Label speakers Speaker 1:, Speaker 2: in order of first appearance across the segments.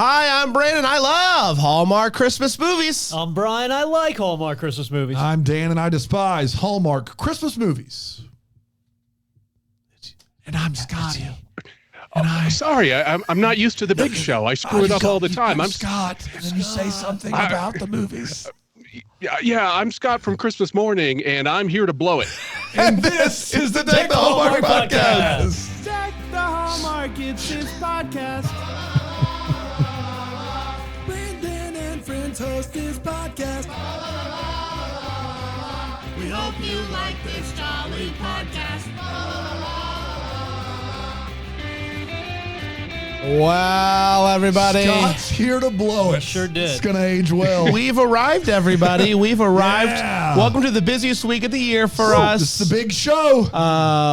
Speaker 1: Hi, I'm Brandon. I love Hallmark Christmas movies.
Speaker 2: I'm Brian. I like Hallmark Christmas movies.
Speaker 3: I'm Dan, and I despise Hallmark Christmas movies. And I'm Scotty.
Speaker 4: Sorry, I'm not used to the big show. I screw it up all the time.
Speaker 3: I'm Scott, and then you say something about the movies.
Speaker 4: Yeah, I'm Scott from Christmas Morning, and I'm here to blow it.
Speaker 3: And this is the Deck the Hallmark podcast.
Speaker 5: Deck the Hallmark, it's his podcast. Brandon and friends host this podcast. We hope you like this jolly podcast.
Speaker 1: Well, everybody.
Speaker 3: Scott's here to blow it.
Speaker 2: Sure did.
Speaker 3: It's going to age well.
Speaker 1: We've arrived, everybody. We've arrived.
Speaker 3: Yeah.
Speaker 1: Welcome to the busiest week of the year for us.
Speaker 3: It's the big show.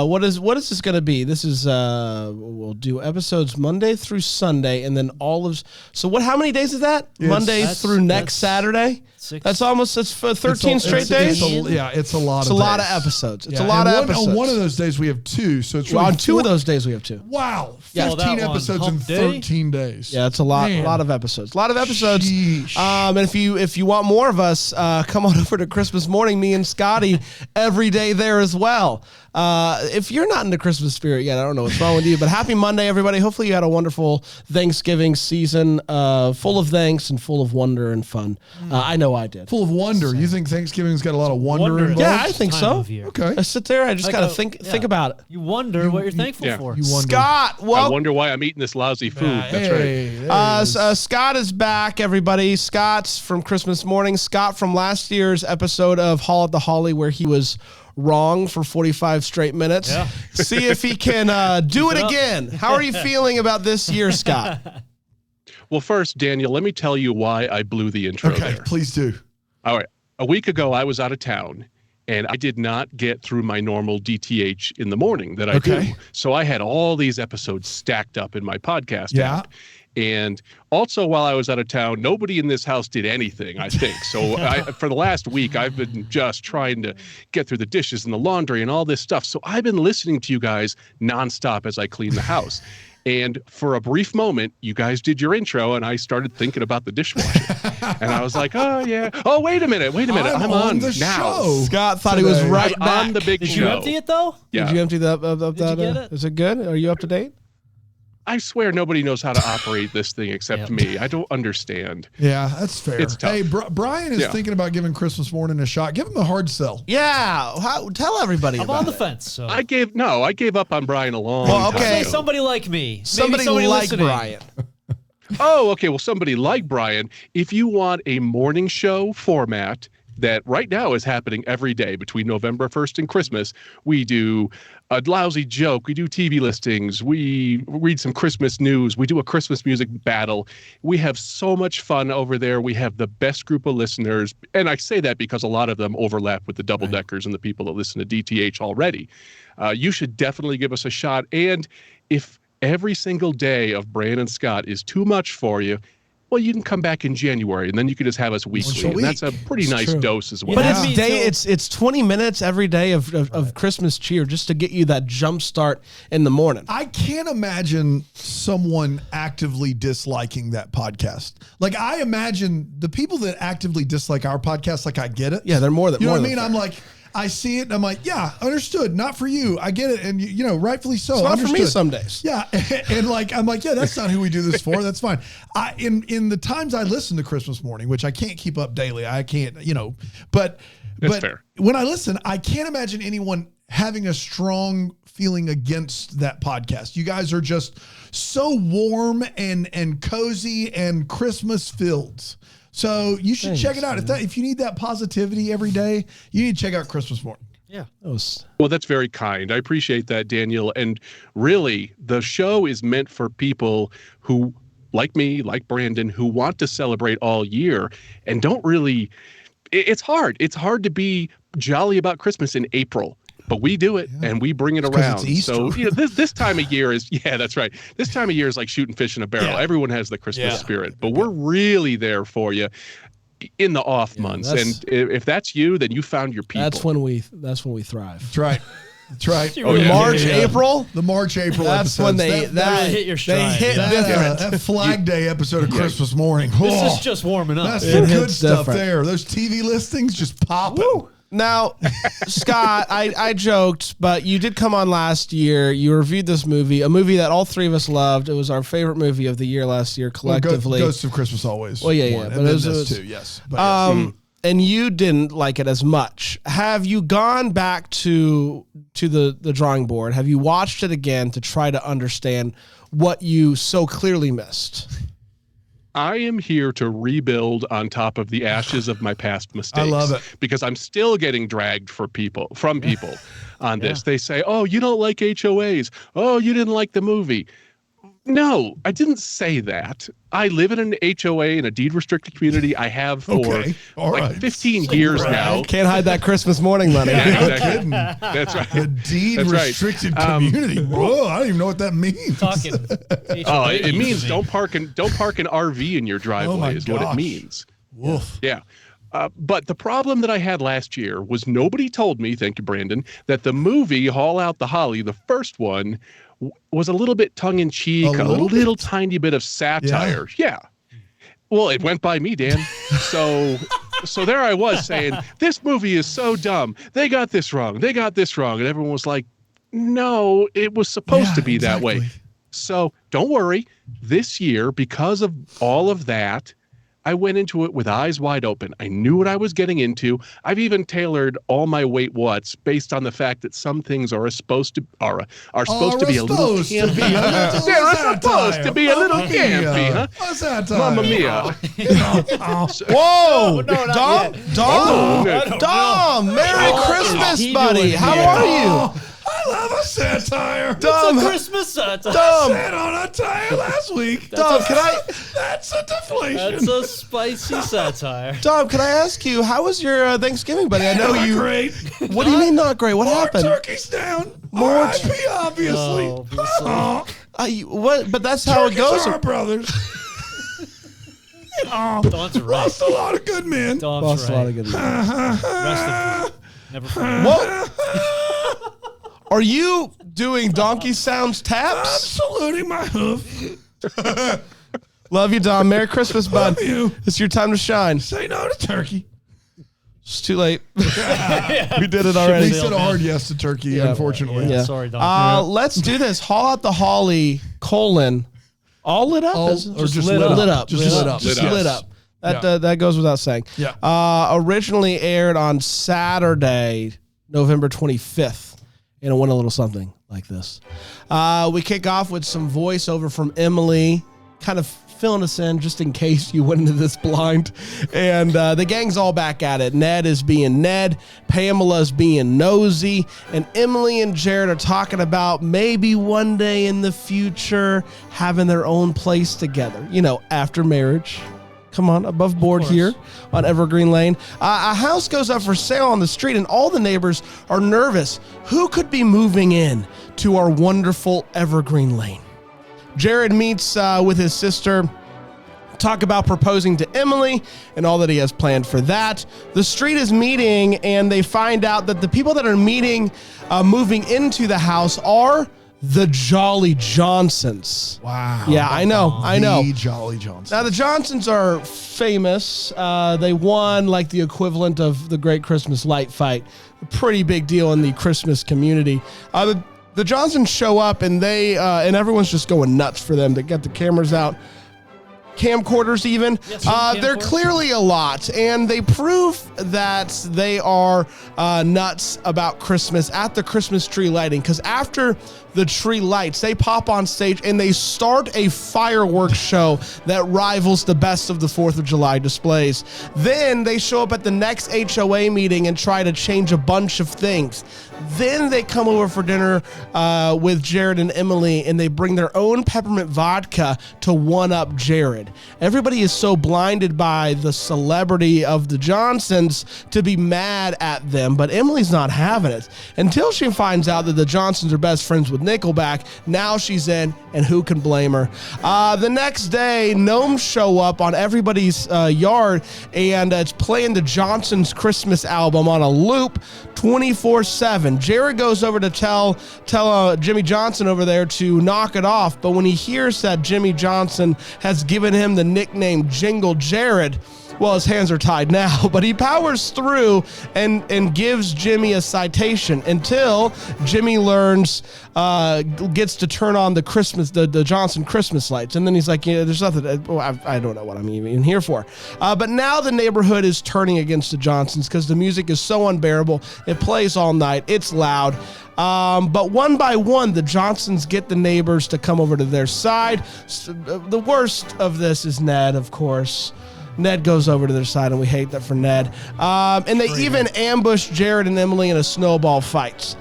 Speaker 1: What is this going to be? This is we'll do episodes Monday through Sunday, and then how many days is that? Monday through next Saturday. That's 13 straight days.
Speaker 3: It's a lot.
Speaker 1: It's a lot of episodes. It's a lot of episodes.
Speaker 3: On one of those days we have two, so it's
Speaker 1: on two of those days we have two.
Speaker 3: Wow,
Speaker 1: Yeah.
Speaker 3: 15 episodes in 13 days.
Speaker 1: Yeah, it's a lot.
Speaker 3: Man.
Speaker 1: A lot of episodes.
Speaker 3: Sheesh.
Speaker 1: And if you want more of us, come on over to Christmas Morning. Me and Scotty every day there as well. If you're not in the Christmas spirit yet, I don't know what's wrong with you. But happy Monday, everybody. Hopefully you had a wonderful Thanksgiving season, full of thanks and full of wonder and fun. I know I did.
Speaker 3: Full of wonder. You think Thanksgiving's got a lot of wonder involved?
Speaker 1: Yeah, I think so.
Speaker 3: Okay.
Speaker 1: I sit there. I just gotta think about it.
Speaker 2: You wonder what you're thankful for.
Speaker 3: You wonder.
Speaker 1: Scott,
Speaker 4: I wonder why I'm eating this lousy food. That's right.
Speaker 1: Scott is back, everybody. Scott's from Christmas Morning. Scott from last year's episode of Hall at the Holly, where he was wrong for 45 straight minutes.
Speaker 2: Yeah.
Speaker 1: See if he can do it again. How are you feeling about this year, Scott?
Speaker 4: Well, first, Daniel, let me tell you why I blew the intro there.
Speaker 3: Please do.
Speaker 4: All right. A week ago, I was out of town, and I did not get through my normal DTH in the morning that I do. So I had all these episodes stacked up in my podcast app. And also, while I was out of town, nobody in this house did anything, I think. So for the last week, I've been just trying to get through the dishes and the laundry and all this stuff. So I've been listening to you guys nonstop as I clean the house. And for a brief moment, you guys did your intro, and I started thinking about the dishwasher. And I was like, oh, yeah. Oh, wait a minute. I'm on
Speaker 3: the
Speaker 4: now.
Speaker 3: show.
Speaker 1: Scott thought he was right
Speaker 4: I'm
Speaker 1: back.
Speaker 4: on the big
Speaker 2: Did
Speaker 4: show.
Speaker 2: you empty it, though?
Speaker 4: Yeah.
Speaker 1: Did you empty that?
Speaker 2: Did you get it?
Speaker 1: Is it good? Are you up to date?
Speaker 4: I swear nobody knows how to operate this thing except me. I don't understand.
Speaker 3: Yeah, that's fair.
Speaker 4: It's tough.
Speaker 3: Hey, Brian is thinking about giving Christmas Morning a shot. Give him a hard sell.
Speaker 1: Yeah. Tell everybody
Speaker 2: I'm
Speaker 1: about
Speaker 2: on the
Speaker 1: it.
Speaker 2: fence. So.
Speaker 4: I gave up on Brian a long time
Speaker 1: okay.
Speaker 4: ago.
Speaker 2: Somebody like me.
Speaker 1: Somebody
Speaker 2: Maybe
Speaker 1: like
Speaker 2: listening.
Speaker 1: Brian.
Speaker 4: Oh, okay. Well, somebody like Brian, if you want a morning show format that right now is happening every day between November 1st and Christmas, we do a lousy joke, we do TV listings, we read some Christmas news, we do a Christmas music battle. We have so much fun over there. We have the best group of listeners. And I say that because a lot of them overlap with the double deckers and the people that listen to DTH already. You should definitely give us a shot. And if every single day of Brandon Scott is too much for you, well, you can come back in January, and then you can just have us weekly, and that's a pretty nice dose as well.
Speaker 1: But it's 20 minutes every day of Christmas cheer just to get you that jump start in the morning.
Speaker 3: I can't imagine someone actively disliking that podcast. Like, I imagine the people that actively dislike our podcast, like, I get it.
Speaker 1: Yeah, they're more than
Speaker 3: you know
Speaker 1: more
Speaker 3: what I mean?
Speaker 1: fair.
Speaker 3: I'm like, I see it, and I'm like, yeah, understood. Not for you. I get it, and you know, rightfully so.
Speaker 1: It's not
Speaker 3: understood.
Speaker 1: for me some days.
Speaker 3: Yeah, and like, I'm like, yeah, that's not who we do this for. That's fine. In the times I listen to Christmas Morning, which I can't keep up daily, I can't, but
Speaker 4: fair.
Speaker 3: When I listen, I can't imagine anyone having a strong feeling against that podcast. You guys are just so warm and cozy and Christmas filled. So you should check it out. If you need that positivity every day, you need to check out Christmas Morning.
Speaker 2: Yeah.
Speaker 4: Well, that's very kind. I appreciate that, Daniel. And really, the show is meant for people who, like me, like Brandon, who want to celebrate all year and don't really. It's hard. It's hard to be jolly about Christmas in April. But we do it, and we bring it around.
Speaker 3: It's Easter.
Speaker 4: So this time of year is, that's right. This time of year is like shooting fish in a barrel.
Speaker 3: Yeah.
Speaker 4: Everyone has the Christmas spirit, but we're really there for you in the off months. And if that's you, then you found your people.
Speaker 1: That's when we thrive.
Speaker 3: That's right. That's right.
Speaker 2: Oh, yeah.
Speaker 1: March, April.
Speaker 3: The March, April
Speaker 1: That's
Speaker 3: episodes.
Speaker 1: when they
Speaker 2: hit your stride,
Speaker 1: They hit
Speaker 2: yeah.
Speaker 1: different.
Speaker 3: That Flag Day episode of Christmas Morning.
Speaker 2: This
Speaker 3: Oh,
Speaker 2: is just warming up.
Speaker 3: that's
Speaker 1: It
Speaker 3: some good
Speaker 1: hits
Speaker 3: stuff
Speaker 1: different.
Speaker 3: there. Those TV listings just popping.
Speaker 1: Now, Scott, I joked, but you did come on last year. You reviewed this movie, a movie that all three of us loved. It was our favorite movie of the year last year collectively.
Speaker 3: Ghosts of Christmas always.
Speaker 1: Well, yeah,
Speaker 3: won.
Speaker 1: but
Speaker 3: And
Speaker 1: it
Speaker 3: then
Speaker 1: was-
Speaker 3: this
Speaker 1: it was-
Speaker 3: too. Yes. But yes.
Speaker 1: And you didn't like it as much. Have you gone back to the drawing board? Have you watched it again to try to understand what you so clearly missed?
Speaker 4: I am here to rebuild on top of the ashes of my past mistakes.
Speaker 3: I love it.
Speaker 4: Because I'm still getting dragged from people on this. They say, "Oh, you don't like HOAs. Oh, you didn't like the movie." No, I didn't say that. I live in an HOA in a deed restricted community. I have for
Speaker 3: Okay. All
Speaker 4: like
Speaker 3: right.
Speaker 4: 15 years now.
Speaker 1: Can't hide that Christmas morning money.
Speaker 4: Yeah, exactly.
Speaker 3: Kidding.
Speaker 4: That's right.
Speaker 3: The deed
Speaker 4: That's right.
Speaker 3: restricted community. Whoa, I don't even know what that means.
Speaker 2: Talking.
Speaker 4: Oh, it means don't park an RV in your driveway
Speaker 3: my
Speaker 4: is what it
Speaker 3: gosh.
Speaker 4: means.
Speaker 3: Woof.
Speaker 4: Yeah. But the problem that I had last year was nobody told me, thank you, Brandon, that the movie Haul Out the Holly, the first one, was a little bit tongue-in-cheek, a little tiny bit of satire. Yeah. Well, it went by me, Dan. So there I was saying, this movie is so dumb. They got this wrong. They got this wrong. And everyone was like, no, it was supposed to be that way. So don't worry. This year, because of all of that, I went into it with eyes wide open. I knew what I was getting into. I've even tailored all my wait what's based on the fact that some things are supposed to be a little campy. They're supposed to be a little campy, huh?
Speaker 3: What's that?
Speaker 4: Mamma mia.
Speaker 1: Whoa,
Speaker 2: No, not
Speaker 1: Dom,
Speaker 2: yet.
Speaker 1: Dom, Dom, Merry Christmas,
Speaker 2: he
Speaker 1: buddy.
Speaker 2: doing
Speaker 1: How
Speaker 2: here?
Speaker 1: are you?
Speaker 3: I love a satire.
Speaker 1: Dom,
Speaker 2: Christmas satire.
Speaker 1: Dom,
Speaker 3: Said on a tire last week.
Speaker 1: Dom, can I?
Speaker 3: That's a deflation.
Speaker 2: That's a spicy satire.
Speaker 1: Dom, can I ask you, how was your Thanksgiving, buddy? I know
Speaker 3: Not
Speaker 1: you.
Speaker 3: great.
Speaker 1: What do you mean not great? What
Speaker 3: More
Speaker 1: happened?
Speaker 3: turkeys down.
Speaker 1: More
Speaker 3: R.I.P. obviously.
Speaker 2: Oh, obviously.
Speaker 1: What? But that's how it
Speaker 3: Turkeys
Speaker 1: goes.
Speaker 3: are our brothers.
Speaker 2: Dawn's right.
Speaker 3: Lost a lot of good men.
Speaker 2: Dawn's
Speaker 1: Lost a
Speaker 2: right.
Speaker 1: lot of good news.
Speaker 2: Rest in peace. Never forget.
Speaker 1: What? Are you doing donkey sounds
Speaker 3: I'm
Speaker 1: taps?
Speaker 3: saluting my hoof.
Speaker 1: Love you, Dom. Merry Christmas, bud.
Speaker 3: Love you.
Speaker 1: It's your time to shine.
Speaker 3: Say no to turkey.
Speaker 1: It's too late. We did it
Speaker 3: We
Speaker 1: already.
Speaker 3: said a hard yes to turkey, unfortunately.
Speaker 1: Yeah.
Speaker 2: Sorry, Dawn.
Speaker 1: Let's do this. Haul out the holly, colon. All lit up?
Speaker 3: All-
Speaker 1: Is-
Speaker 3: or just
Speaker 1: lit
Speaker 3: lit
Speaker 1: up.
Speaker 3: up. Just lit up.
Speaker 1: Just
Speaker 3: Lit up.
Speaker 1: lit up. That,
Speaker 3: Yeah.
Speaker 1: that goes without saying.
Speaker 3: Yeah.
Speaker 1: Originally aired on Saturday, November 25th. And it went a little something like this. We kick off with some voiceover from Emily, kind of filling us in just in case you went into this blind. And the gang's all back at it. Ned is being Ned, Pamela's being nosy, and Emily and Jared are talking about maybe one day in the future having their own place together, you know, after marriage. Come on, above board here on Evergreen Lane. A house goes up for sale on the street, and all the neighbors are nervous. Who could be moving in to our wonderful Evergreen Lane? Jared meets with his sister, talk about proposing to Emily and all that he has planned for that. The street is meeting, and they find out that the people that are meeting, moving into the house are the Jolly Johnsons.
Speaker 3: Wow.
Speaker 1: Yeah, I know.
Speaker 3: The Jolly Johnson.
Speaker 1: Now, the Johnsons are famous. They won like the equivalent of the Great Christmas Light Fight. A pretty big deal in the Christmas community. The Johnsons show up, and they and everyone's just going nuts for them. They get the cameras out. Camcorders even.
Speaker 2: Yes,
Speaker 1: They're
Speaker 2: camcorders.
Speaker 1: clearly a lot, and they prove that they are nuts about Christmas at the Christmas tree lighting, because after the tree lights, they pop on stage and they start a fireworks show that rivals the best of the 4th of July displays. Then they show up at the next HOA meeting and try to change a bunch of things. Then they come over for dinner with Jared and Emily, and they bring their own peppermint vodka to one-up Jared. Everybody is so blinded by the celebrity of the Johnsons to be mad at them, but Emily's not having it until she finds out that the Johnsons are best friends with Nickelback. Now she's in, and who can blame her? The next day, gnomes show up on everybody's yard, and it's playing the Johnsons' Christmas album on a loop 24/7. Jared goes over to tell Jimmy Johnson over there to knock it off, but when he hears that Jimmy Johnson has given him the nickname Jingle Jared, well, his hands are tied now, but he powers through and gives Jimmy a citation until Jimmy learns, gets to turn on the Johnson Christmas lights. And then he's like, yeah, there's nothing, I don't know what I'm even here for. But now the neighborhood is turning against the Johnsons because the music is so unbearable. It plays all night. It's loud. But one by one, the Johnsons get the neighbors to come over to their side. So, the worst of this is Ned, of course. Ned goes over to their side, and we hate that for Ned. And they even ambush Jared and Emily in a snowball fight.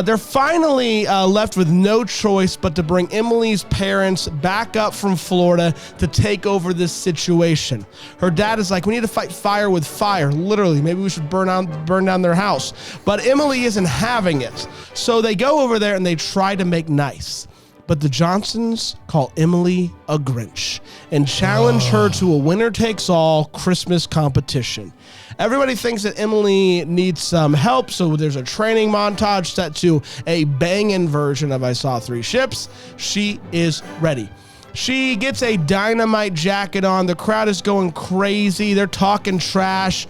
Speaker 1: They're finally left with no choice but to bring Emily's parents back up from Florida to take over this situation. Her dad is like, we need to fight fire with fire. Literally, maybe we should burn down their house. But Emily isn't having it. So they go over there and they try to make nice. But the Johnsons call Emily a Grinch and challenge her to a winner-takes-all Christmas competition. Everybody thinks that Emily needs some help, so there's a training montage set to a banging version of I Saw Three Ships. She is ready. She gets a dynamite jacket on. The crowd is going crazy. They're talking trash.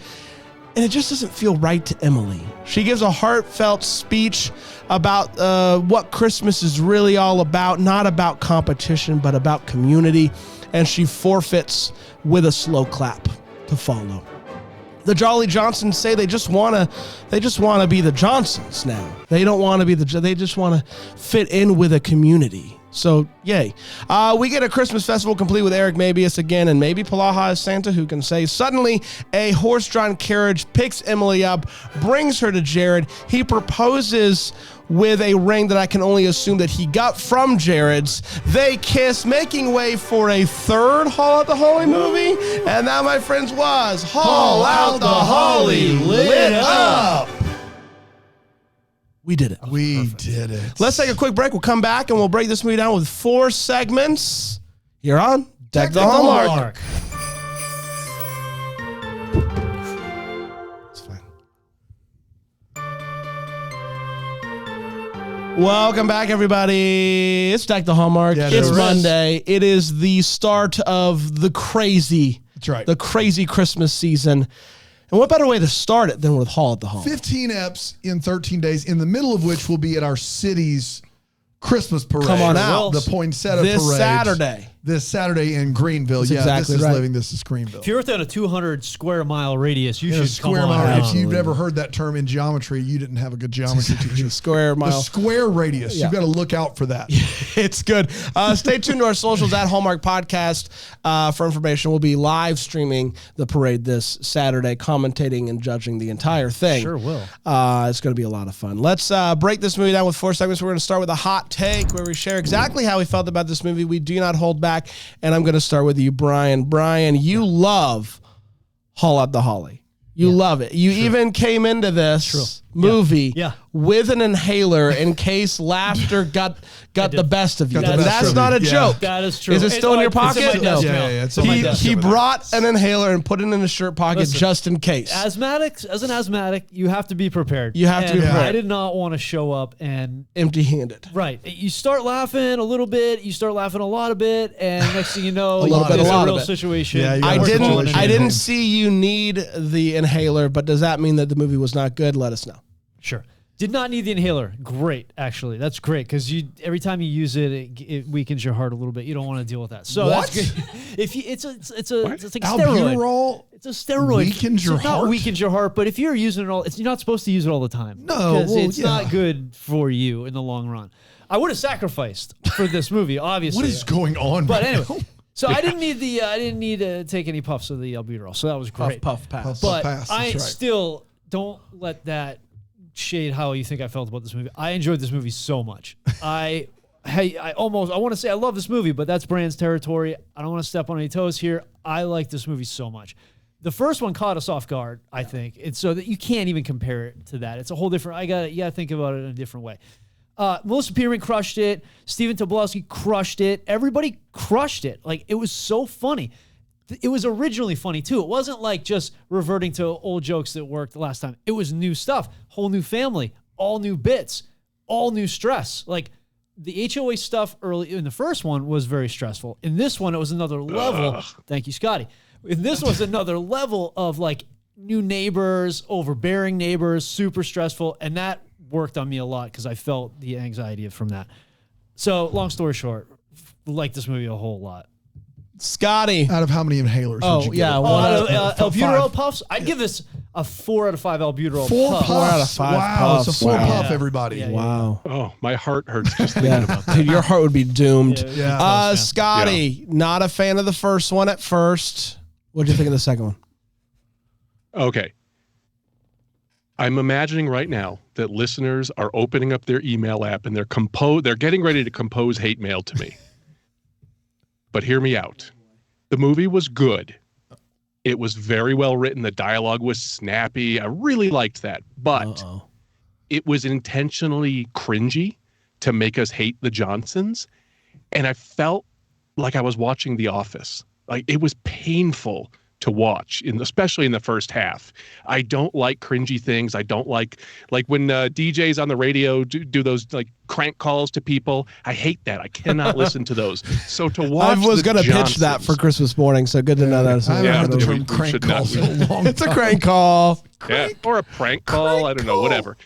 Speaker 1: And it just doesn't feel right to Emily. She gives a heartfelt speech about what Christmas is really all about, not about competition, but about community. And she forfeits with a slow clap to follow. The Jolly Johnsons say they just want to be the Johnsons now. They don't want to be they just want to fit in with a community. So, yay. We get a Christmas festival complete with Eric Mabius again, and maybe Palaha is Santa, who can say. Suddenly, a horse-drawn carriage picks Emily up, brings her to Jared. He proposes with a ring that I can only assume that he got from Jared's. They kiss, making way for a third Haul Out the Holly movie. And that, my friends, was Haul Out the Holly Lit Up. We did it.
Speaker 3: We did it.
Speaker 1: Let's take a quick break. We'll come back and we'll break this movie down with 4 segments. Here on Deck the Hallmark. It's fine. Welcome back, everybody. It's Deck the Hallmark.
Speaker 3: Yeah,
Speaker 1: it's
Speaker 3: it is.
Speaker 1: Monday. It is the start of the crazy.
Speaker 3: That's right.
Speaker 1: The crazy Christmas season. And what better way to start it than with Haul at the Hall?
Speaker 3: 15 EPs in 13 days, in the middle of which will be at our city's Christmas parade.
Speaker 1: Come on out.
Speaker 3: The Poinsettia
Speaker 1: This
Speaker 3: Parade.
Speaker 1: Saturday.
Speaker 3: This Saturday in Greenville.
Speaker 1: That's
Speaker 3: yeah,
Speaker 1: exactly
Speaker 3: this is
Speaker 1: right.
Speaker 3: living. This is Greenville.
Speaker 2: If you're within a 200 square mile radius, you
Speaker 3: In a
Speaker 2: should come
Speaker 3: square
Speaker 2: on
Speaker 3: mile.
Speaker 2: out.
Speaker 3: If you've never heard that term in geometry, you didn't have a good geometry teacher.
Speaker 1: Square
Speaker 3: The
Speaker 1: mile.
Speaker 3: square radius.
Speaker 1: Yeah.
Speaker 3: You've got to look out for that.
Speaker 1: It's good. Stay tuned to our socials at Hallmark Podcast for information. We'll be live streaming the parade this Saturday, commentating and judging the entire thing.
Speaker 2: Sure will.
Speaker 1: It's going to be a lot of fun. Let's break this movie down with 4 segments. We're going to start with a hot take where we share exactly how we felt about this movie. We do not hold back. And I'm going to start with you, Brian. Brian, you love Haul Out the Holly. You love it. You even came into this movie with an inhaler in case laughter got the best of you.
Speaker 3: Got the
Speaker 1: And
Speaker 3: best
Speaker 1: that's
Speaker 3: of
Speaker 1: not
Speaker 3: you.
Speaker 1: a
Speaker 3: Yeah.
Speaker 1: joke.
Speaker 2: That is true.
Speaker 1: Is it still in your
Speaker 2: It's in
Speaker 1: pocket?
Speaker 2: my desk
Speaker 1: No.
Speaker 2: now.
Speaker 3: It's on my desk
Speaker 1: He
Speaker 3: over there.
Speaker 1: brought an inhaler and put it in his shirt pocket
Speaker 2: Listen,
Speaker 1: just in case.
Speaker 2: As an asthmatic, you have to be prepared.
Speaker 1: You have to be
Speaker 2: And
Speaker 1: prepared.
Speaker 2: I did not want to show up and
Speaker 1: Empty-handed.
Speaker 2: right. You start laughing a little bit, you start laughing a lot of bit, and next thing you know,
Speaker 1: A little bit,
Speaker 2: it's
Speaker 1: a lot
Speaker 2: a
Speaker 1: of
Speaker 2: real
Speaker 1: it.
Speaker 2: situation.
Speaker 3: Yeah, you
Speaker 1: I
Speaker 3: gotta
Speaker 1: didn't.
Speaker 3: calling it
Speaker 1: I
Speaker 3: in.
Speaker 1: didn't see you need the inhaler, but does that mean that the movie was not good? Let us know.
Speaker 2: Sure. Did not need the inhaler. Great, actually. That's great because every time you use it, it weakens your heart a little bit. You don't want to deal with that. So
Speaker 3: What?
Speaker 2: that's good. If you, it's like a steroid.
Speaker 3: Albuterol
Speaker 2: It's a steroid.
Speaker 3: weakens your
Speaker 2: It's not
Speaker 3: heart?
Speaker 2: weakens your heart, but if you're using it all, you're not supposed to use it all the time.
Speaker 3: No,
Speaker 2: because
Speaker 3: well,
Speaker 2: it's
Speaker 3: yeah.
Speaker 2: not good for you in the long run. I would have sacrificed for this movie, obviously.
Speaker 3: What is going on?
Speaker 2: But
Speaker 3: right
Speaker 2: anyway,
Speaker 3: now?
Speaker 2: so I didn't need to take any puffs of the albuterol, so that was great.
Speaker 1: Puff, pass.
Speaker 3: Puff.
Speaker 2: But
Speaker 3: Pass,
Speaker 2: I
Speaker 3: that's right.
Speaker 2: still don't let that shade how you think I felt about this movie. I enjoyed this movie so much. I want to say I love this movie, but that's Brand's territory. I don't want to step on any toes here. I like this movie so much. The first one caught us off guard, I think. It's so that you can't even compare it to that. It's a whole different. You gotta think about it in a different way. Melissa Peterman crushed it. Stephen Tobolowsky crushed it. Everybody crushed it. Like, it was so funny. It was originally funny, too. It wasn't like just reverting to old jokes that worked the last time. It was new stuff, whole new family, all new bits, all new stress. Like, the HOA stuff early in the first one was very stressful. In this one, it was another level. Thank you, Scotty. In this was another level of, like, new neighbors, overbearing neighbors, super stressful. And that worked on me a lot because I felt the anxiety from that. So, long story short, like this movie a whole lot.
Speaker 1: Scotty.
Speaker 3: Out of how many inhalers?
Speaker 1: Oh,
Speaker 3: would you
Speaker 1: yeah.
Speaker 3: give it?
Speaker 2: Albuterol puffs. I'd give this a 4 out of 5 albuterol
Speaker 3: Four
Speaker 2: puffs.
Speaker 3: puffs.
Speaker 1: 4 out of 5
Speaker 3: Wow, it's a
Speaker 1: puffs.
Speaker 3: 4
Speaker 1: Wow.
Speaker 3: puff, everybody.
Speaker 2: Yeah.
Speaker 1: Wow.
Speaker 4: Oh, my heart hurts just thinking about that.
Speaker 1: Dude, your heart would be doomed.
Speaker 3: Yeah.
Speaker 1: Scotty, not a fan of the first one at first. What do you think of the second one?
Speaker 4: Okay. I'm imagining right now that listeners are opening up their email app and they're getting ready to compose hate mail to me. But hear me out. The movie was good. It was very well written. The dialogue was snappy. I really liked that. But it was intentionally cringy to make us hate the Johnsons. And I felt like I was watching The Office. Like, it was painful to watch, especially in the first half. I don't like cringy things. I don't like when DJs on the radio do those like crank calls to people. I hate that. I cannot listen to those. So to watch,
Speaker 1: I was going to pitch that for Christmas morning, so good to know that.
Speaker 3: I haven't heard the
Speaker 4: we
Speaker 3: term crank
Speaker 4: should
Speaker 3: call
Speaker 4: not.
Speaker 3: so long.
Speaker 1: It's a crank call.
Speaker 4: Yeah, or a prank call. I don't know, whatever.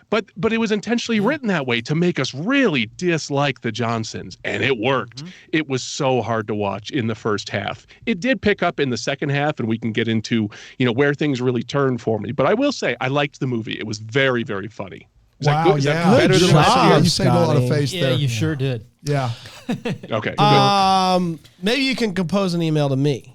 Speaker 4: But it was intentionally written that way to make us really dislike the Johnsons, and it worked. It was so hard to watch in the first half. It did pick up in the second half, and we can get into where things really turned for me. But I will say I liked the movie. It was very, very funny. Is that good? Is that
Speaker 3: yeah.
Speaker 4: better than
Speaker 1: Good
Speaker 4: last
Speaker 1: job.
Speaker 4: year?
Speaker 3: You saved a lot of face
Speaker 2: Yeah,
Speaker 3: there.
Speaker 2: you sure did.
Speaker 3: Yeah.
Speaker 4: Okay. Good.
Speaker 1: Maybe you can compose an email to me.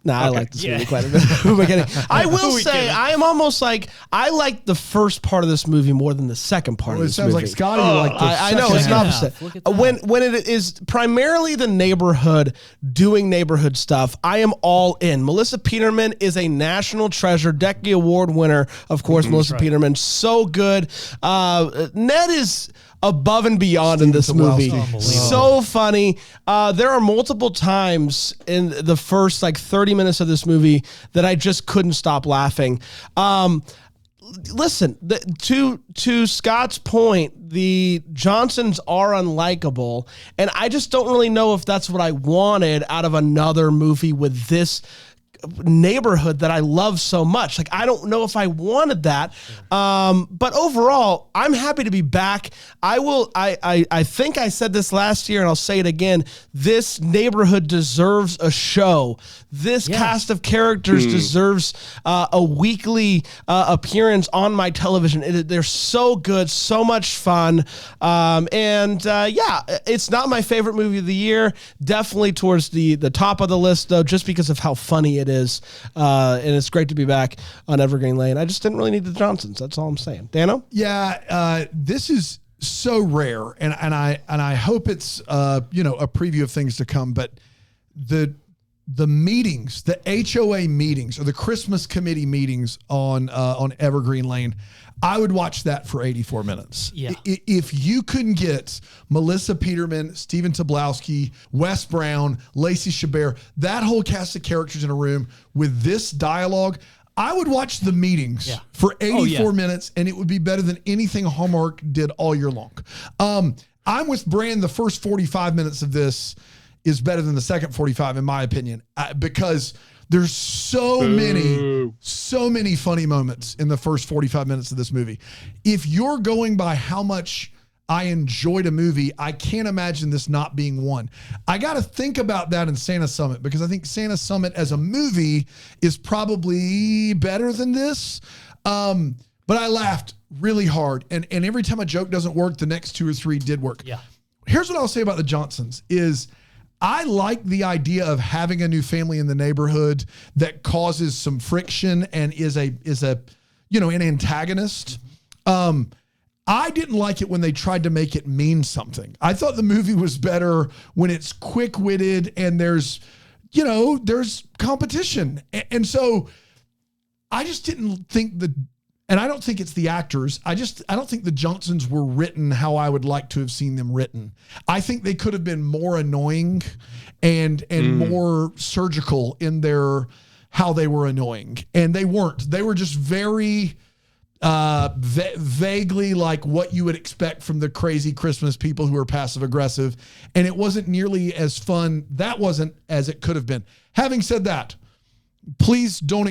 Speaker 1: Nah, I
Speaker 4: Okay.
Speaker 1: like this movie quite a bit. Who am I kidding? I will
Speaker 2: Who we
Speaker 1: say,
Speaker 2: kidding?
Speaker 1: I am almost like, I like the first part of this movie more than the second part
Speaker 3: Well,
Speaker 1: of
Speaker 3: it
Speaker 1: this
Speaker 3: sounds
Speaker 1: movie.
Speaker 3: like Scotty would like the
Speaker 1: I know,
Speaker 3: second
Speaker 1: it's
Speaker 3: half.
Speaker 1: opposite.
Speaker 2: Look at that.
Speaker 1: When it is primarily the neighborhood doing neighborhood stuff, I am all in. Melissa Peterman is a national treasure, Decky Award winner, of course, Melissa Peterman. So good. Ned is above and beyond in this movie.
Speaker 3: Tobolowsky.
Speaker 1: So funny. There are multiple times in the first 30 minutes of this movie that I just couldn't stop laughing. Listen, to Scott's point, the Johnsons are unlikable, and I just don't really know if that's what I wanted out of another movie with this neighborhood that I love so much. I don't know if I wanted that. But overall, I'm happy to be back. I think I said this last year and I'll say it again. This neighborhood deserves a show. This cast of characters deserves a weekly appearance on my television. They're so good, so much fun. It's not my favorite movie of the year. Definitely towards the top of the list though, just because of how funny it is. And it's great to be back on Evergreen Lane. I just didn't really need the Johnsons. That's all I'm saying. Dano?
Speaker 3: Yeah, this is so rare, and I hope it's a preview of things to come. But the meetings, the HOA meetings, or the Christmas committee meetings on Evergreen Lane, I would watch that for 84 minutes.
Speaker 2: Yeah.
Speaker 3: If you couldn't get Melissa Peterman, Stephen Tobolowsky, Wes Brown, Lacey Chabert, that whole cast of characters in a room with this dialogue, I would watch the meetings for 84 minutes, and it would be better than anything Hallmark did all year long. I'm with Brand. The first 45 minutes of this is better than the second 45, in my opinion, because there's so many funny moments in the first 45 minutes of this movie. If you're going by how much I enjoyed a movie, I can't imagine this not being one. I got to think about that in Santa Summit, because I think Santa Summit as a movie is probably better than this. But I laughed really hard. And every time a joke doesn't work, the next 2 or 3 did work.
Speaker 2: Yeah.
Speaker 3: Here's what I'll say about the Johnsons is I like the idea of having a new family in the neighborhood that causes some friction and is an antagonist. I didn't like it when they tried to make it mean something. I thought the movie was better when it's quick-witted and there's competition. And so I just didn't think And I don't think it's the actors. I don't think the Johnsons were written how I would like to have seen them written. I think they could have been more annoying and more surgical in their how they were annoying. And they weren't. They were just very vaguely like what you would expect from the crazy Christmas people who are passive aggressive. And it wasn't nearly as fun. That wasn't as it could have been. Having said that, please don't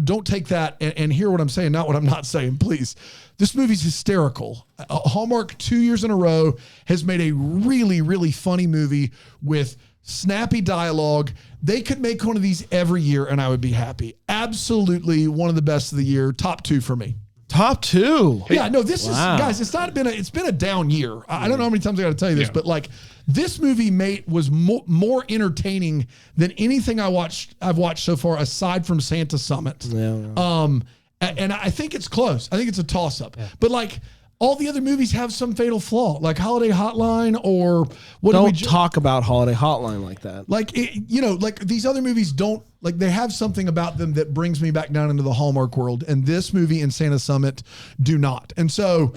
Speaker 3: don't take that and hear what I'm saying, not what I'm not saying, please. This movie's hysterical. Hallmark 2 years in a row has made a really, really funny movie with snappy dialogue. They could make one of these every year and I would be happy. Absolutely one of the best of the year. Top 2 for me.
Speaker 1: Top 2.
Speaker 3: Yeah, no, this is, guys, it's been a down year. I don't know how many times I got to tell you this, but like this movie was more entertaining than anything I've watched so far aside from Santa Summit.
Speaker 1: Yeah.
Speaker 3: And I think it's close. I think it's a toss up. Yeah. But like all the other movies have some fatal flaw, like Holiday Hotline or what?
Speaker 1: Don't talk about Holiday Hotline like that.
Speaker 3: Like like these other movies don't, like they have something about them that brings me back down into the Hallmark world, and this movie and Santa Summit do not. And so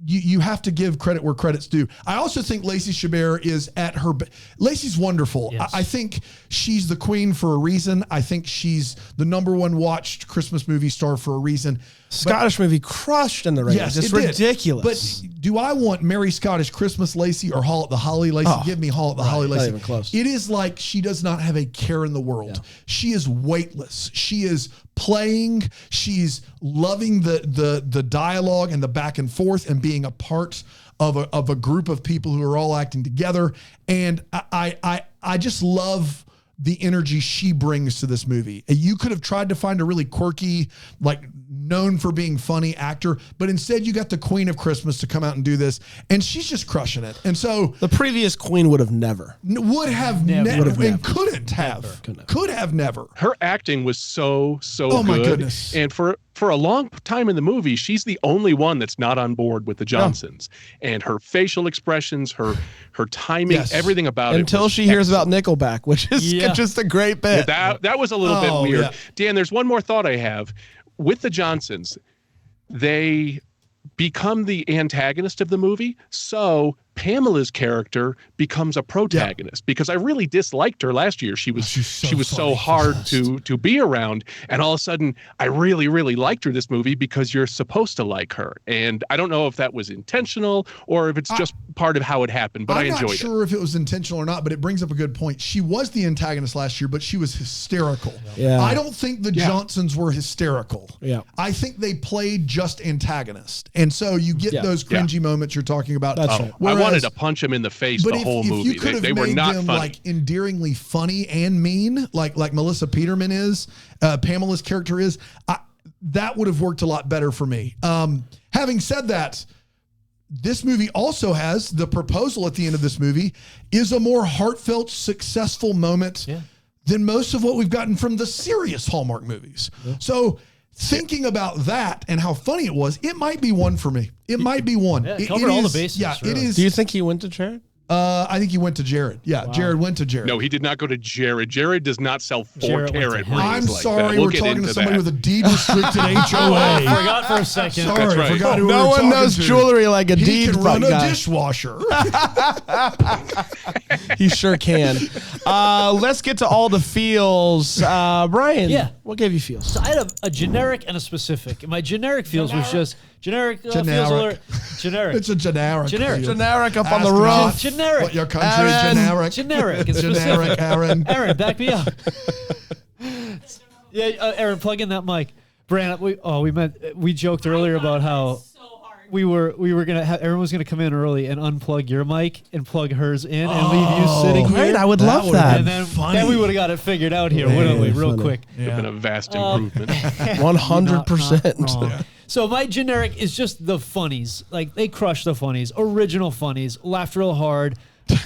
Speaker 3: you have to give credit where credit's due. I also think Lacey Chabert is at her. Lacey's wonderful. Yes. I think she's the queen for a reason. I think she's the #1 watched Christmas movie star for a reason.
Speaker 1: Scottish movie crushed in the ratings.
Speaker 3: Yes,
Speaker 1: it's ridiculous.
Speaker 3: But do I want Merry Scottish Christmas Lacey or Hall at the Holly Lacey? Give me Hall at the Holly Lacey.
Speaker 1: Not even close.
Speaker 3: It is like she does not have a care in the world. Yeah. She is weightless. She is playing. She's loving the dialogue and the back and forth and being a part of a group of people who are all acting together. And I just love the energy she brings to this movie. You could have tried to find a really quirky, like known for being funny actor, but instead you got the Queen of Christmas to come out and do this, and she's just crushing it. And so
Speaker 1: the previous Queen would have never.
Speaker 3: Could have never.
Speaker 4: Her acting was so
Speaker 3: oh,
Speaker 4: good.
Speaker 3: My goodness.
Speaker 4: And for a long time in the movie, she's the only one that's not on board with the Johnsons. Oh. And her facial expressions, her timing, everything about it.
Speaker 1: Until she hears about Nickelback, which is just a great bit.
Speaker 4: Yeah, that was a little bit weird. Yeah. Dan, there's one more thought I have. With the Johnsons, they become the antagonist of the movie. So Pamela's character becomes a protagonist because I really disliked her last year. She was so hard to be around, and all of a sudden I really, really liked her this movie because you're supposed to like her. And I don't know if that was intentional or if it's just part of how it happened, but I enjoyed it. I'm not
Speaker 3: sure if it was intentional or not, but it brings up a good point. She was the antagonist last year, but she was hysterical. Yeah. I don't think the Johnsons were hysterical. Yeah. I think they played just antagonist. And so you get those cringy moments you're talking about.
Speaker 1: That's right.
Speaker 4: I wanted to punch him in the face the whole movie. They were not
Speaker 3: them
Speaker 4: funny.
Speaker 3: Like endearingly funny and mean, like Melissa Peterman is, Pamela's character is. That would have worked a lot better for me. Having said that, this movie also has the proposal at the end of this movie is a more heartfelt, successful moment than most of what we've gotten from the serious Hallmark movies. Yeah. So thinking about that and how funny it was, it might be one for me. It might be one.
Speaker 2: Yeah, cover all the bases.
Speaker 3: Yeah,
Speaker 2: really.
Speaker 3: It is.
Speaker 1: Do you think he went to Jared?
Speaker 3: I think he went to Jared. Yeah, wow. Jared went to Jared.
Speaker 4: No, he did not go to Jared. Jared does not sell 4-carat rings.
Speaker 3: I'm sorry, we're talking to somebody with a deed-restricted HOA.
Speaker 2: I forgot for a second.
Speaker 3: Sorry,
Speaker 4: that's right.
Speaker 3: Forgot who
Speaker 1: no one knows jewelry like a deed.
Speaker 3: He can run a
Speaker 1: guy.
Speaker 3: dishwasher.
Speaker 1: He sure can. Let's get to all the feels. Brian, what gave you feels?
Speaker 2: So I had a generic and a specific. My generic feels was just generic. Feels generic.
Speaker 3: It's a generic.
Speaker 1: Generic up on the roof.
Speaker 2: Generic.
Speaker 3: What your country is generic.
Speaker 2: Generic. It's
Speaker 3: generic,
Speaker 2: specific.
Speaker 3: Aaron.
Speaker 2: Aaron, back me up. Aaron, plug in that mic. Brand, we joked earlier about how we were gonna have everyone was gonna come in early and unplug your mic and plug hers in and leave you sitting here.
Speaker 1: Great, I would love that.
Speaker 2: And then we would have got it figured out here, wouldn't we? Real quick.
Speaker 4: It would have been a vast improvement.
Speaker 1: 100%.
Speaker 2: So my generic is just the funnies. Like they crush the funnies, original funnies, laughed real hard.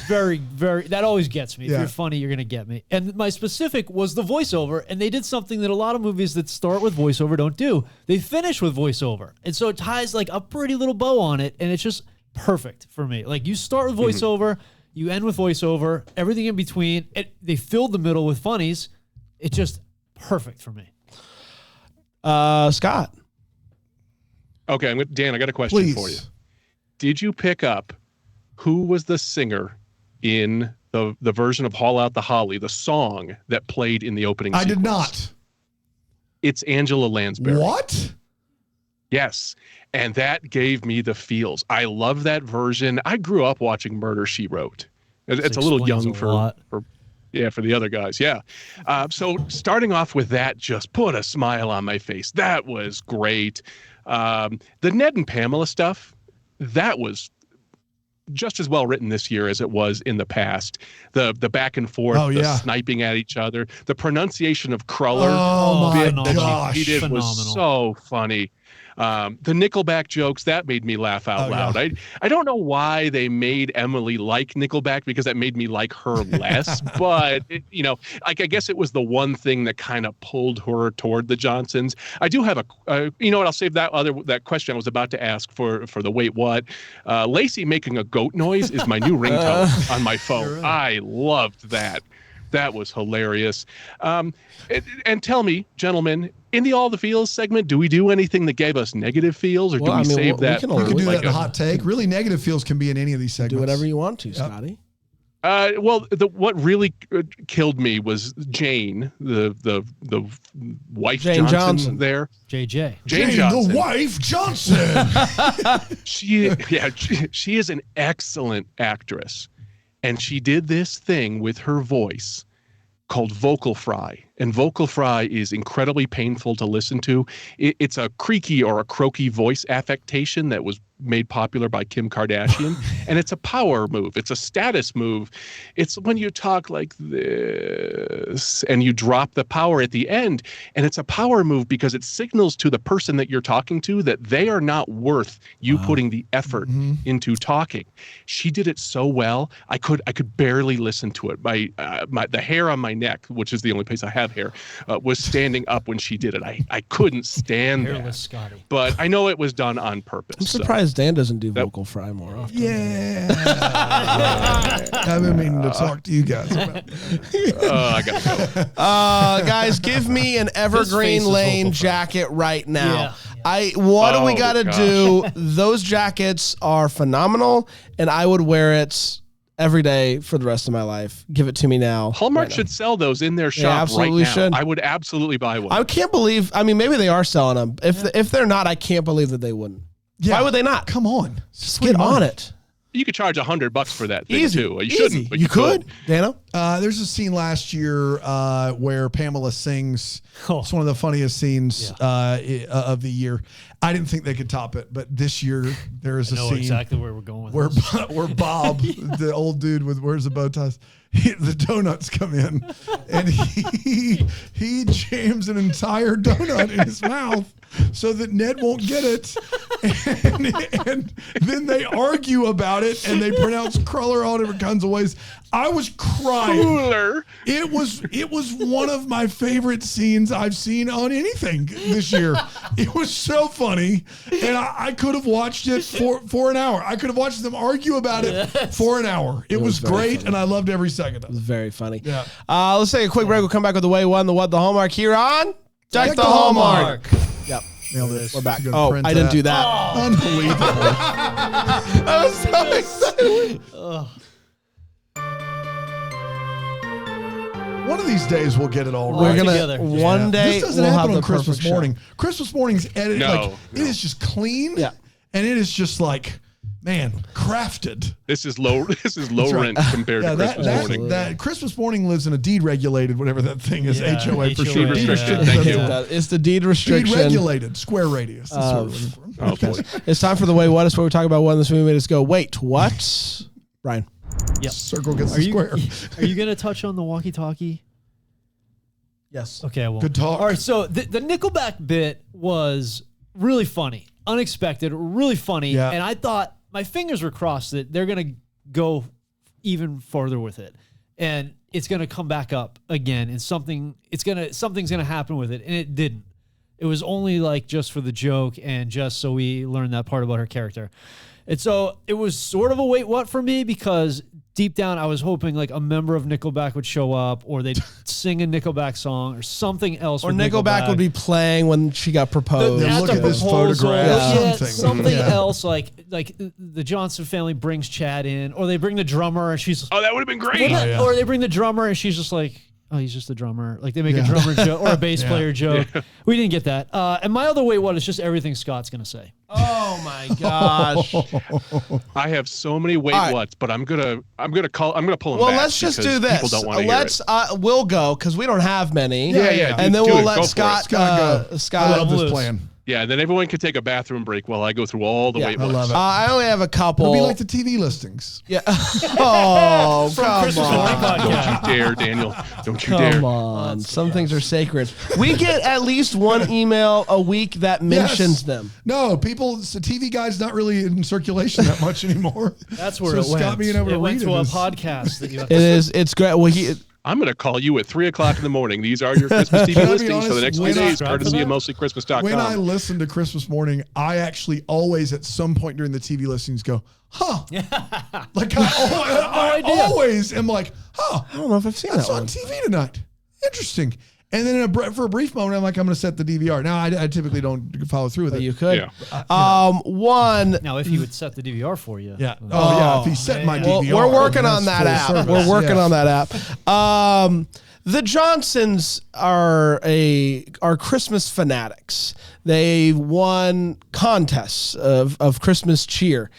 Speaker 2: Very, very, that always gets me. If you're funny, you're going to get me. And my specific was the voiceover. And they did something that a lot of movies that start with voiceover don't do. They finish with voiceover. And so it ties like a pretty little bow on it. And it's just perfect for me. Like you start with voiceover, you end with voiceover, everything in between. They filled the middle with funnies. It's just perfect for me.
Speaker 1: Scott.
Speaker 4: Okay, Dan, I got a question for you. Did you pick up who was the singer in the version of Haul Out the Holly, the song that played in the opening sequence?
Speaker 3: I did not.
Speaker 4: It's Angela Lansbury.
Speaker 3: What?
Speaker 4: Yes. And that gave me the feels. I love that version. I grew up watching Murder, She Wrote. It's a little young for the other guys. Yeah. So starting off with that just put a smile on my face. That was great. The Ned and Pamela stuff, that was just as well written this year as it was in the past. The back and forth, the sniping at each other, the pronunciation of Cruller.
Speaker 3: Oh my gosh.
Speaker 4: He did was so funny. The Nickelback jokes, that made me laugh out loud.
Speaker 3: Yeah.
Speaker 4: I don't know why they made Emily like Nickelback, because that made me like her less. But I guess it was the one thing that kind of pulled her toward the Johnsons. I do have I'll save that question I was about to ask for the wait what. Lacey making a goat noise is my new ringtone on my phone. Sure. I loved that. That was hilarious. And tell me, gentlemen, in the All the Feels segment, do we do anything that gave us negative feels, or do we save that?
Speaker 3: We can do that in a hot take. Really, negative feels can be in any of these segments.
Speaker 1: Do whatever you want to, Scotty.
Speaker 4: What really killed me was Jane, the wife
Speaker 1: Jane
Speaker 4: Johnson there.
Speaker 2: Jane
Speaker 3: Johnson. The wife Johnson.
Speaker 4: She is an excellent actress. And she did this thing with her voice called vocal fry. And vocal fry is incredibly painful to listen to. It's a creaky or a croaky voice affectation that was made popular by Kim Kardashian. And it's a power move. It's a status move. It's when you talk like this and you drop the power at the end. And it's a power move because it signals to the person that you're talking to that they are not worth you putting the effort into talking. She did it so well. I could barely listen to it. The hair on my neck, which is the only place I have hair, was standing up when she did it. I couldn't stand that.
Speaker 2: Scotty.
Speaker 4: But I know it was done on purpose.
Speaker 1: I'm surprised Dan doesn't do vocal fry more often.
Speaker 3: Yeah. I've been meaning to talk to you guys about
Speaker 4: I gotta go.
Speaker 1: Guys, give me an Evergreen Lane jacket right now. What do we got to do? Those jackets are phenomenal, and I would wear it every day for the rest of my life. Give it to me now.
Speaker 4: Hallmark should sell those in their shop
Speaker 1: absolutely
Speaker 4: right now.
Speaker 1: Should.
Speaker 4: I would absolutely buy one.
Speaker 1: I can't believe, maybe they are selling them. If they're not, I can't believe that they wouldn't.
Speaker 3: Yeah.
Speaker 1: Why would they not?
Speaker 3: Come on.
Speaker 1: Just get on it.
Speaker 4: You could charge $100 for that thing
Speaker 1: Easy.
Speaker 4: too. You shouldn't, but
Speaker 1: you could. Dano?
Speaker 3: There's a scene last year where Pamela sings. It's one of the funniest scenes of the year. I didn't think they could top it, but this year there is a scene
Speaker 2: exactly where we're going with
Speaker 3: where Bob, the old dude with wears the bow ties, the donuts come in, and he jams an entire donut in his mouth so that Ned won't get it, and then they argue about it, and they pronounce Cruller all different kinds of ways. I was crying.
Speaker 4: Cooler.
Speaker 3: It was one of my favorite scenes I've seen on anything this year. It was so funny, and I could have watched it for an hour. I could have watched them argue about it for an hour. It was great, funny. And I loved every second of it.
Speaker 1: It was very funny.
Speaker 3: Yeah.
Speaker 1: Let's take a quick break. We'll come back with the way one, the what, the Hallmark here on Deck the Hallmark. Yep.
Speaker 3: Nailed it.
Speaker 1: We're back. Oh, I didn't do that.
Speaker 3: Unbelievable.
Speaker 1: I was so excited.
Speaker 3: One of these days we'll get it all
Speaker 1: We're
Speaker 3: right.
Speaker 1: gonna one day.
Speaker 3: This doesn't happen on Christmas morning. Christmas morning's edited it is just clean.
Speaker 1: Yeah.
Speaker 3: And it is just like, man, crafted.
Speaker 4: This is low rent compared to Christmas morning.
Speaker 3: That Christmas morning lives in a deed regulated, whatever that thing is, HOA for sure.
Speaker 4: Deed restricted. Thank you.
Speaker 1: It's the deed restriction.
Speaker 3: Deed regulated square radius. That's what we're looking for.
Speaker 4: Boy.
Speaker 1: It's time for the way what is where we talk about what in this movie made us go, wait, what? Brian.
Speaker 2: Yep.
Speaker 3: Circle gets the square.
Speaker 2: Are you going to touch on the walkie-talkie?
Speaker 1: Yes.
Speaker 2: Okay, I won't.
Speaker 3: Good talk.
Speaker 2: All right, so the Nickelback bit was really funny, unexpected, really funny, and I thought my fingers were crossed that they're going to go even farther with it, and it's going to come back up again, and something's going to happen with it, and it didn't. It was only like just for the joke and just so we learned that part about her character. And so it was sort of a wait what for me because deep down, I was hoping like a member of Nickelback would show up, or they'd sing a Nickelback song, or something else.
Speaker 1: Or
Speaker 2: with
Speaker 1: Nickelback would be playing when she got proposed.
Speaker 3: Yeah,
Speaker 2: at
Speaker 3: look
Speaker 2: the
Speaker 3: at this
Speaker 2: proposal,
Speaker 3: photograph, something.
Speaker 2: something
Speaker 3: Yeah.
Speaker 2: else, like the Johnson family brings Chad in, or they bring the drummer and she's
Speaker 4: Oh, that would have been great.
Speaker 2: or they bring the drummer and she's just like, oh, he's just a drummer. Like they make a drummer joke or a bass player joke. We didn't get that. And my other way is just everything Scott's gonna say.
Speaker 1: Oh my gosh.
Speaker 4: I have so many wait
Speaker 1: All right.
Speaker 4: whats, but I'm gonna pull them
Speaker 1: Well,
Speaker 4: back.
Speaker 1: let's just
Speaker 4: because
Speaker 1: do this.
Speaker 4: People don't want to hear it.
Speaker 1: We'll go because we don't have many.
Speaker 3: Yeah.
Speaker 1: And then
Speaker 4: do
Speaker 1: we'll
Speaker 4: it.
Speaker 1: let
Speaker 4: Go for it.
Speaker 1: Scott.
Speaker 3: Scott, go.
Speaker 1: Scott.
Speaker 3: I love this
Speaker 2: Blues.
Speaker 3: plan.
Speaker 4: Yeah, then everyone can take a bathroom break while I go through all the wait
Speaker 3: I
Speaker 4: whats.
Speaker 3: love it.
Speaker 1: I only have a couple.
Speaker 3: It'll be like the TV listings.
Speaker 1: Yeah. Oh, come
Speaker 2: Christmas morning
Speaker 1: on.
Speaker 2: podcast.
Speaker 4: Don't you dare, Daniel. Don't you dare.
Speaker 1: Come on. Some things are sacred. We get at least one email a week that mentions
Speaker 3: Yes.
Speaker 1: them.
Speaker 3: No, the TV guy's not really in circulation that much anymore.
Speaker 2: That's where
Speaker 3: So
Speaker 2: it
Speaker 3: Scott
Speaker 2: went.
Speaker 3: being able to
Speaker 2: It went
Speaker 3: read
Speaker 2: to
Speaker 3: it
Speaker 2: a
Speaker 3: is-
Speaker 2: podcast that you.
Speaker 1: It's great. Well,
Speaker 4: I'm going to call you at 3 o'clock in the morning. These are your Christmas TV
Speaker 3: Can I be
Speaker 4: listings for the
Speaker 3: honest?
Speaker 4: next few
Speaker 3: When I-
Speaker 4: days, courtesy of mostlychristmas.com.
Speaker 3: When I listen to Christmas Morning, I actually always at some point during the TV listings go, huh? Like I always am like, huh?
Speaker 1: I don't know if I've seen
Speaker 3: That's
Speaker 1: that
Speaker 3: on
Speaker 1: one.
Speaker 3: TV tonight. Interesting. And then for a brief moment, I'm like, I'm going to set the DVR. Now, I typically don't follow through with
Speaker 1: But
Speaker 3: it.
Speaker 1: you could.
Speaker 4: Yeah.
Speaker 1: One.
Speaker 2: Now, if he would set the DVR for you.
Speaker 3: Yeah. Oh, yeah. If he set my
Speaker 1: Well,
Speaker 3: DVR.
Speaker 1: we're working
Speaker 3: then
Speaker 1: on
Speaker 3: that's
Speaker 1: that
Speaker 3: full
Speaker 1: app.
Speaker 3: service.
Speaker 1: We're working
Speaker 3: Yeah.
Speaker 1: on that app. The Johnsons are Christmas fanatics. They won contests of Christmas cheer,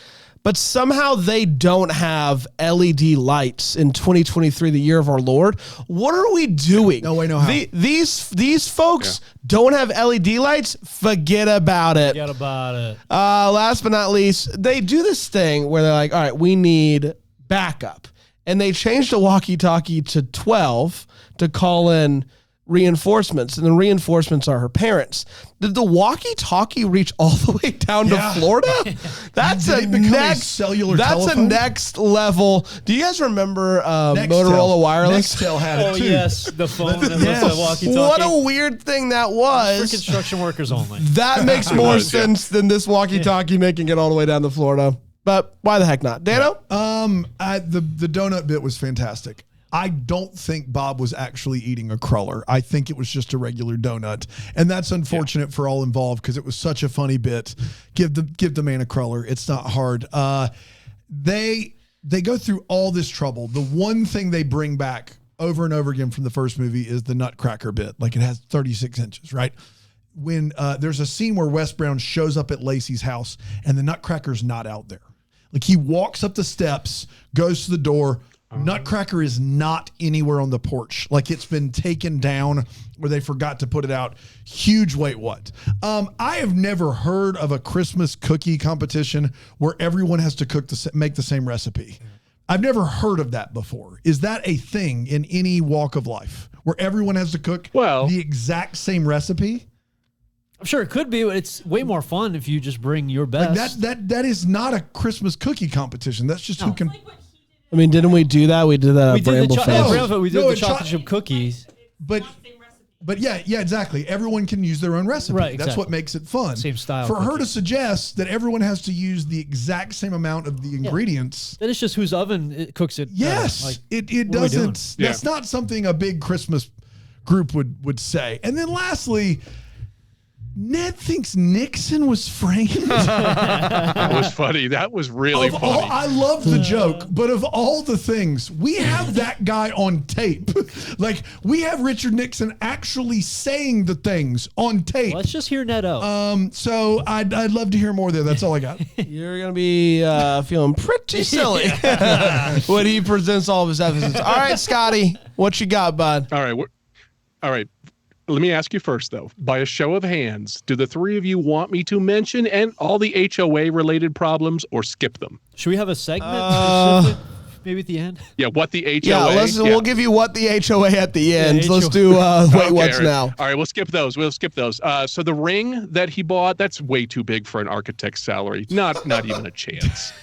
Speaker 1: but somehow they don't have LED lights in 2023, the year of our Lord. What are we doing?
Speaker 3: No way, no how.
Speaker 1: These folks don't have LED lights. Forget about it.
Speaker 2: Forget about it.
Speaker 1: Last but not least, they do this thing where they're like, all right, we need backup. And they changed the walkie-talkie to 12 to call in reinforcements. And the reinforcements are her parents. Did the walkie-talkie reach all the way down to Florida? That's
Speaker 3: Did
Speaker 1: a
Speaker 3: it become a
Speaker 1: next
Speaker 3: cellular
Speaker 1: That's
Speaker 3: telephone?
Speaker 1: a next level. Do you guys remember Motorola Wireless?
Speaker 3: Nextel had it
Speaker 2: Oh
Speaker 3: too.
Speaker 2: yes, the phone and
Speaker 3: Yes.
Speaker 2: the walkie-talkie.
Speaker 1: What a weird thing that
Speaker 2: For
Speaker 1: was.
Speaker 2: construction workers only.
Speaker 1: That makes more
Speaker 4: was, yeah.
Speaker 1: sense than this walkie-talkie making it all the way down to Florida. But why the heck not? Dano?
Speaker 3: The donut bit was fantastic. I don't think Bob was actually eating a cruller. I think it was just a regular donut, and that's unfortunate for all involved because it was such a funny bit. Give the man a cruller. It's not hard. They go through all this trouble. The one thing they bring back over and over again from the first movie is the nutcracker bit. Like it has 36 inches, right? When there's a scene where Wes Brown shows up at Lacey's house and the nutcracker's not out there. Like he walks up the steps, goes to the door. Nutcracker is not anywhere on the porch. Like it's been taken down or they forgot to put it out. Huge wait, what? I have never heard of a Christmas cookie competition where everyone has to make the same recipe. I've never heard of that before. Is that a thing in any walk of life where everyone has to cook the exact same recipe?
Speaker 2: I'm sure it could be, but it's way more fun if you just bring your best.
Speaker 3: Like that is not a Christmas cookie competition. That's just who can.
Speaker 1: I mean, didn't we do that? We did that
Speaker 2: we
Speaker 1: at
Speaker 2: did
Speaker 1: Bramble
Speaker 2: the
Speaker 1: Fest.
Speaker 2: we did
Speaker 3: No,
Speaker 2: the
Speaker 3: it
Speaker 2: chocolate chip cookies.
Speaker 3: But yeah, exactly. Everyone can use their own recipe.
Speaker 2: Right,
Speaker 3: That's
Speaker 2: exactly.
Speaker 3: what makes it fun.
Speaker 2: Same style
Speaker 3: For her
Speaker 2: cookie.
Speaker 3: to suggest that everyone has to use the exact same amount of the ingredients.
Speaker 2: That is just whose oven it cooks it.
Speaker 3: Yes,
Speaker 2: Like,
Speaker 3: it
Speaker 2: what are we doing?
Speaker 3: doesn't. That's not something a big Christmas group would say. And then lastly, Ned thinks Nixon was framed.
Speaker 4: That was funny. That was really funny.
Speaker 3: I love the joke, but of all the things, we have that guy on tape. Like we have Richard Nixon actually saying the things on tape.
Speaker 2: Let's just hear Ned out.
Speaker 3: So I'd love to hear more there. That's all I got.
Speaker 1: You're going to be feeling pretty silly when he presents all of his evidence. All right, Scotty, what you got, bud?
Speaker 4: All right. Let me ask you first, though. By a show of hands, do the three of you want me to mention and all the HOA-related problems or skip them?
Speaker 2: Should we have a segment? Maybe at the end?
Speaker 4: Yeah, what the HOA?
Speaker 1: Yeah, we'll give you what the HOA at the end. Let's do wait,
Speaker 4: Okay,
Speaker 1: what's
Speaker 4: all right.
Speaker 1: now?
Speaker 4: All right, we'll skip those. So the ring that he bought, that's way too big for an architect's salary. Not even a chance.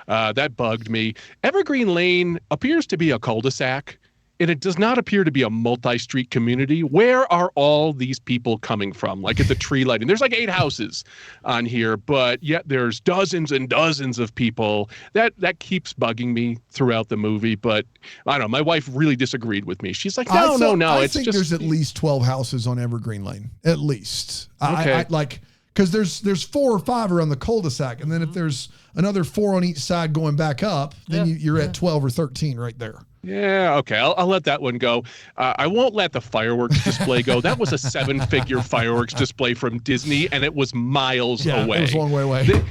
Speaker 4: That bugged me. Evergreen Lane appears to be a cul-de-sac. and it does not appear to be a multi-street community. Where are all these people coming from? Like at the tree lighting, there's like 8 houses on here, but yet there's dozens and dozens of people. That keeps bugging me throughout the movie, but I don't know. My wife really disagreed with me. She's like, no.
Speaker 3: I think there's at least 12 houses on Evergreen Lane, at least.
Speaker 4: Okay.
Speaker 3: I like, because there's 4 or 5 around the cul-de-sac, and then if there's another 4 on each side going back up, then you're at 12 or 13 right there.
Speaker 4: Yeah, okay. I'll let that one go. I won't let the fireworks display go. That was a 7-figure fireworks display from Disney, and it was miles away.
Speaker 3: It was a long way away.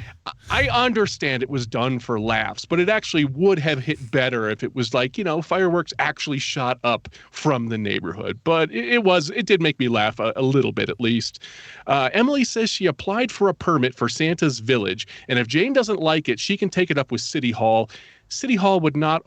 Speaker 4: I understand it was done for laughs, but it actually would have hit better if it was like, fireworks actually shot up from the neighborhood. But it did make me laugh a little bit at least. Emily says she applied for a permit for Santa's Village, and if Jane doesn't like it, she can take it up with City Hall. City Hall would not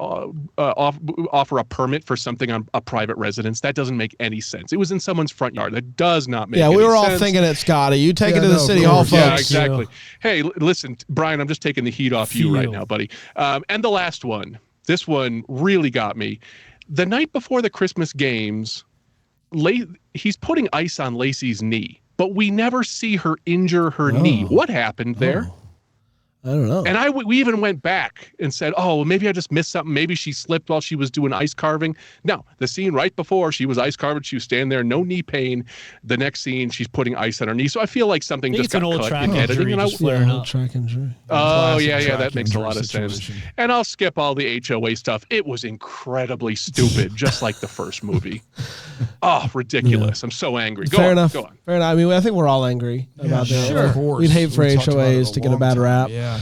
Speaker 4: offer a permit for something on a private residence. That doesn't make any sense. It was in someone's front yard. That does not make any sense.
Speaker 1: Yeah, we were all thinking it, Scotty. You take it to the City Hall, folks.
Speaker 4: Yeah, exactly. Hey, listen, Brian, I'm just taking the heat off you right now, buddy. And the last one. This one really got me. The night before the Christmas games, he's putting ice on Lacey's knee, but we never see her injure her knee. What happened there?
Speaker 1: I don't know.
Speaker 4: And we even went back and said, oh, maybe I just missed something. Maybe she slipped while she was doing ice carving. No, the scene right before she was ice carving, she was standing there, no knee pain. The next scene, she's putting ice on her knee. So I feel like something just got cut in editing.
Speaker 1: Track injury.
Speaker 4: Oh, yeah, that makes a lot of sense. And I'll skip all the HOA stuff. It was incredibly stupid, just like the first movie. Oh, ridiculous. I'm so angry. Go on.
Speaker 1: Fair enough. I mean, I think we're all angry about that.
Speaker 3: Sure.
Speaker 1: We'd hate for HOAs to get a bad rap.
Speaker 3: Yeah.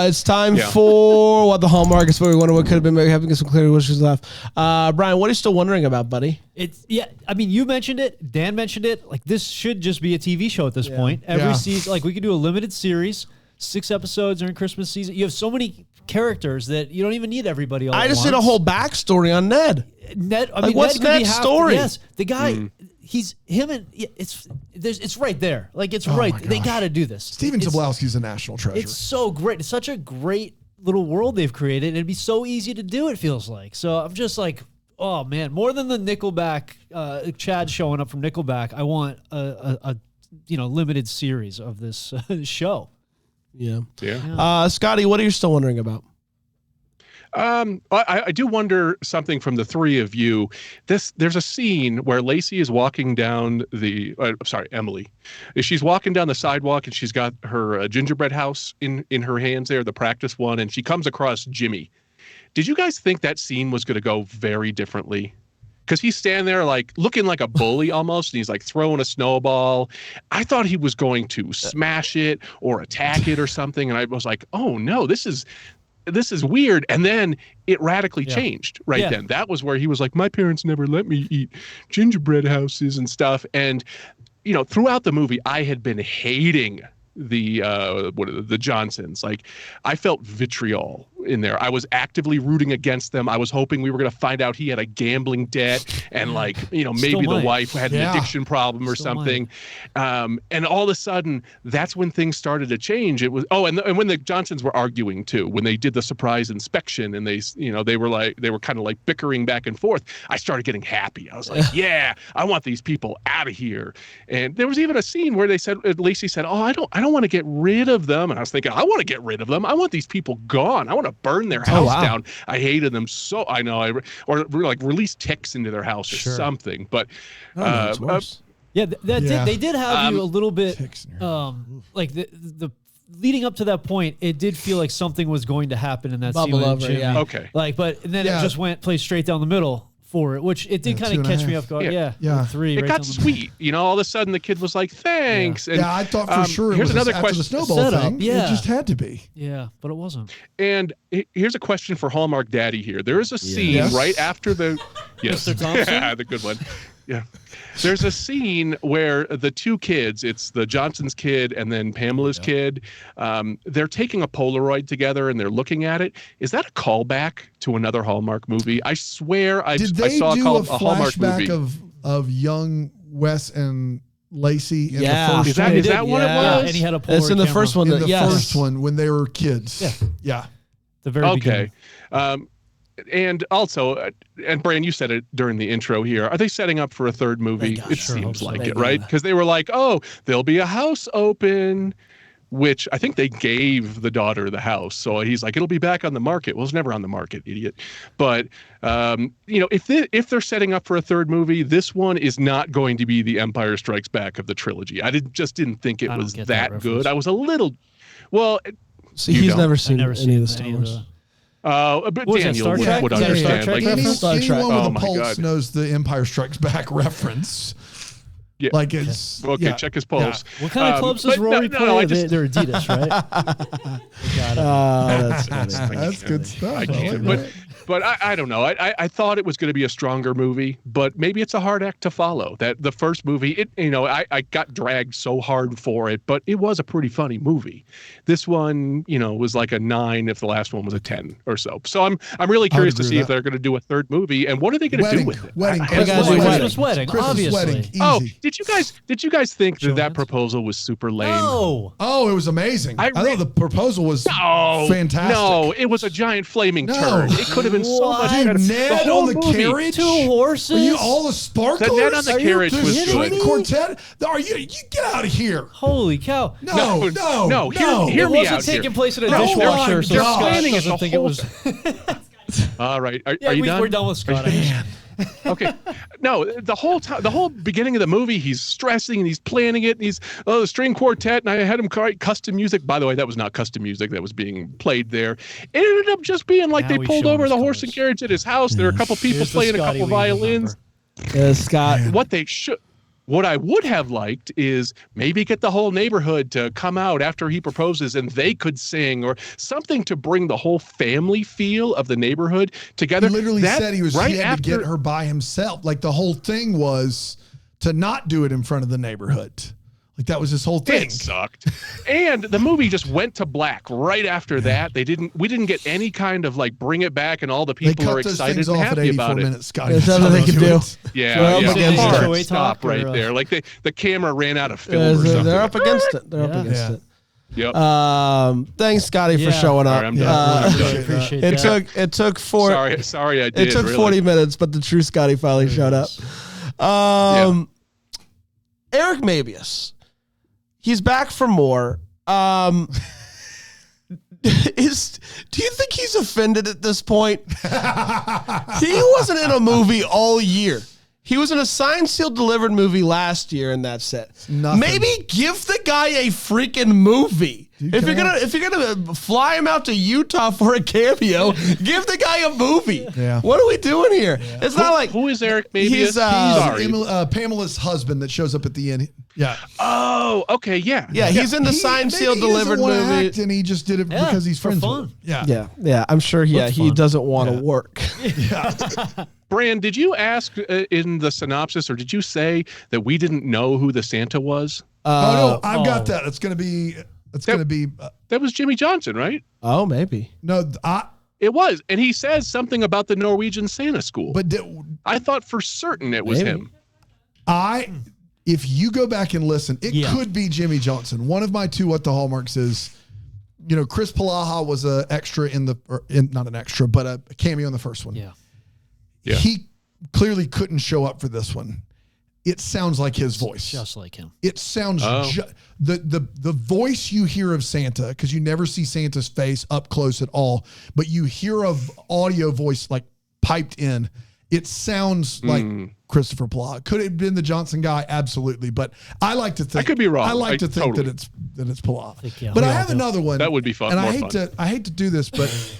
Speaker 1: It's time for what the Hallmark is. Where we wonder what could have been. Maybe having some clarity wishes left. Brian, what are you still wondering about, buddy?
Speaker 2: I mean, you mentioned it. Dan mentioned it. Like, this should just be a TV show at this point. Every season, like, we could do a limited series. 6 episodes during Christmas season. You have so many characters that you don't even need everybody all
Speaker 1: I just
Speaker 2: did
Speaker 1: a whole backstory on Ned.
Speaker 2: What's
Speaker 1: Ned's story?
Speaker 2: Yes, the guy. He's him, and it's right there. Like, it's right. They got to do this.
Speaker 3: Steven Tobolowsky's a national treasure.
Speaker 2: It's so great. It's such a great little world they've created, and it'd be so easy to do. It feels like. So I'm just like, oh man, more than the Nickelback, Chad showing up from Nickelback. I want a limited series of this show.
Speaker 1: Yeah. Scotty, what are you still wondering about?
Speaker 4: I do wonder something from the three of you. There's a scene where Lacey is walking down Emily. She's walking down the sidewalk and she's got her gingerbread house in her hands there, the practice one, and she comes across Jimmy. Did you guys think that scene was going to go very differently? Because he's standing there like looking like a bully almost, and he's like throwing a snowball. I thought he was going to smash it or attack it or something, and I was like, oh no, this is weird. And then it radically changed then. That was where he was like, my parents never let me eat gingerbread houses and stuff. And, throughout the movie, I had been hating the Johnsons. Like, I felt vitriol in there. I was actively rooting against them. I was hoping we were going to find out he had a gambling debt and maybe the wife had an addiction problem or something. And all of a sudden, that's when things started to change. It was and when the Johnsons were arguing too, when they did the surprise inspection and they were kind of like bickering back and forth, I started getting happy. I was like, yeah, I want these people out of here. And there was even a scene where Lacey said, oh, I don't want to get rid of them. And I was thinking, I want to get rid of them. I want these people gone. I want to burn their house down. I hated them so. I know. Or like release ticks into their house or something. But
Speaker 2: they did have you a little bit like the leading up to that point. It did feel like something was going to happen in that scene.
Speaker 4: Okay.
Speaker 2: But then it just played straight down the middle for it, which it did kind of catch me off guard. Yeah. 3.
Speaker 4: It got sweet. All of a sudden the kid was like, thanks.
Speaker 3: Yeah,
Speaker 4: and,
Speaker 3: I thought for sure
Speaker 4: here's
Speaker 3: it was
Speaker 4: another
Speaker 3: after
Speaker 4: question.
Speaker 3: the snowball thing.
Speaker 2: Yeah.
Speaker 3: It just had to be.
Speaker 2: Yeah, but it wasn't.
Speaker 4: And here's a question for Hallmark Daddy here. There is a scene right after the... Yes.
Speaker 2: Mr. Thompson?
Speaker 4: Yeah, the good one. Yeah. There's a scene where the two kids, it's the Johnson's kid and then Pamela's kid, they're taking a Polaroid together and they're looking at it. Is that a callback to another Hallmark movie? I swear I saw a Hallmark movie.
Speaker 3: Of young Wes and Lacey in the first
Speaker 4: one? Is that what it was?
Speaker 2: And he had a Polaroid
Speaker 1: It's in the
Speaker 2: camera.
Speaker 1: first one.
Speaker 3: In the first one when they were kids.
Speaker 2: Yeah.
Speaker 3: Yeah.
Speaker 2: The very beginning.
Speaker 4: and also, and Brian, you said it during the intro here. Are they setting up for a third movie? It seems like it, right? Because they were like, "Oh, there'll be a house open," which I think they gave the daughter the house. So he's like, "It'll be back on the market." Well, it's never on the market, idiot. But if they're setting up for a third movie, this one is not going to be the Empire Strikes Back of the trilogy. I just didn't think it was that good. I was a little, well.
Speaker 1: See, he's never seen any of the Star Wars.
Speaker 4: But Daniel would understand.
Speaker 3: Anyone with a pulse knows the Empire Strikes Back reference.
Speaker 4: Yeah.
Speaker 3: Like it's
Speaker 4: okay. Check his pulse.
Speaker 2: Yeah. What kind of clubs does Rory play? They're Adidas, right?
Speaker 3: That's good stuff.
Speaker 4: I can't. But I don't know. I thought it was going to be a stronger movie, but maybe it's a hard act to follow. That the first movie, I got dragged so hard for it, but it was a pretty funny movie. This one, was like a 9 if the last one was a 10 or so. So I'm really curious to see if they're going to do a third movie and what are they going to do with it?
Speaker 2: Christmas wedding, obviously.
Speaker 3: Did
Speaker 4: you guys think that proposal was super lame?
Speaker 2: No.
Speaker 3: Oh, it was amazing. I thought the proposal was fantastic.
Speaker 4: No, it was a giant flaming turd. It could have been so much better.
Speaker 3: Ned on the carriage,
Speaker 2: 2 horses.
Speaker 3: All the sparklers.
Speaker 4: The Ned on the carriage was good.
Speaker 3: String quartet. You get out of here.
Speaker 2: Holy cow!
Speaker 3: No.
Speaker 4: Hear me out.
Speaker 2: It wasn't taking place in a
Speaker 3: No,
Speaker 2: dishwasher, so
Speaker 3: they're
Speaker 2: Scott
Speaker 4: planning
Speaker 2: doesn't
Speaker 4: it the
Speaker 2: think it
Speaker 4: whole
Speaker 2: was.
Speaker 4: All right, are you done?
Speaker 2: We're done with Scott.
Speaker 4: Okay. No, the whole beginning of the movie, he's stressing and he's planning it. And he's the string quartet, and I had him write custom music. By the way, that was not custom music that was being played there. It ended up just being like they pulled over the horse and carriage at his house. There are a couple people playing a couple violins.
Speaker 1: Scott.
Speaker 4: What I would have liked is maybe get the whole neighborhood to come out after he proposes and they could sing or something to bring the whole family feel of the neighborhood together.
Speaker 3: He literally said he had to get her by himself. Like the whole thing was to not do it in front of the neighborhood. Like that was his whole thing.
Speaker 4: It sucked. And the movie just went to black right after that. We didn't get any kind of like bring it back and all the people are excited and happy about it.
Speaker 3: Minutes, Scott.
Speaker 1: That's all they can do.
Speaker 4: Yeah. Stop right there. Like the camera ran out of film or something.
Speaker 1: They're up against it. They're up against it.
Speaker 4: Yep.
Speaker 1: Thanks, Scotty, for showing up.
Speaker 4: Right, I'm done.
Speaker 2: Appreciate
Speaker 1: it took
Speaker 4: Sorry, I did.
Speaker 1: It took 40 minutes, but the true Scotty finally showed up. Eric Mabius. He's back for more. Do you think he's offended at this point? He wasn't in a movie all year. He was in a signed, sealed, delivered movie last year, and that's it. Maybe give the guy a freaking movie. If you're gonna fly him out to Utah for a cameo, give the guy a movie.
Speaker 3: Yeah.
Speaker 1: What are we doing here? It's not like
Speaker 4: who is Eric Mabius?
Speaker 1: He's
Speaker 3: Pamela's husband that shows up at the end. Yeah.
Speaker 4: Oh, okay, yeah.
Speaker 1: Yeah, he's in the signed, sealed, delivered movie,
Speaker 3: and he just did it because he's friends
Speaker 2: fun.
Speaker 3: with him.
Speaker 1: Yeah. I'm sure. He doesn't want to work.
Speaker 4: Brand, did you ask in the synopsis, or did you say that we didn't know who the Santa was?
Speaker 3: No, I've got that. It's gonna be.
Speaker 4: That was Jimmy Johnson, right?
Speaker 1: Oh, maybe.
Speaker 3: No,
Speaker 4: it was, and he says something about the Norwegian Santa school.
Speaker 3: But
Speaker 4: I thought for certain it was him.
Speaker 3: If you go back and listen, it could be Jimmy Johnson. One of my 2 What the Hallmarks is, Chris Palaha was an extra not an extra, but a cameo in the first one.
Speaker 2: Yeah.
Speaker 3: He clearly couldn't show up for this one. It sounds like his voice.
Speaker 2: Just like him.
Speaker 3: It sounds the voice you hear of Santa, because you never see Santa's face up close at all, but you hear a audio voice like piped in. It sounds like Christopher Palaha. Could it have been the Johnson guy? Absolutely. But I like to think
Speaker 4: I could be wrong.
Speaker 3: I like to think that it's Palaha. But I have another one.
Speaker 4: That would be fun.
Speaker 3: And I hate to do this, but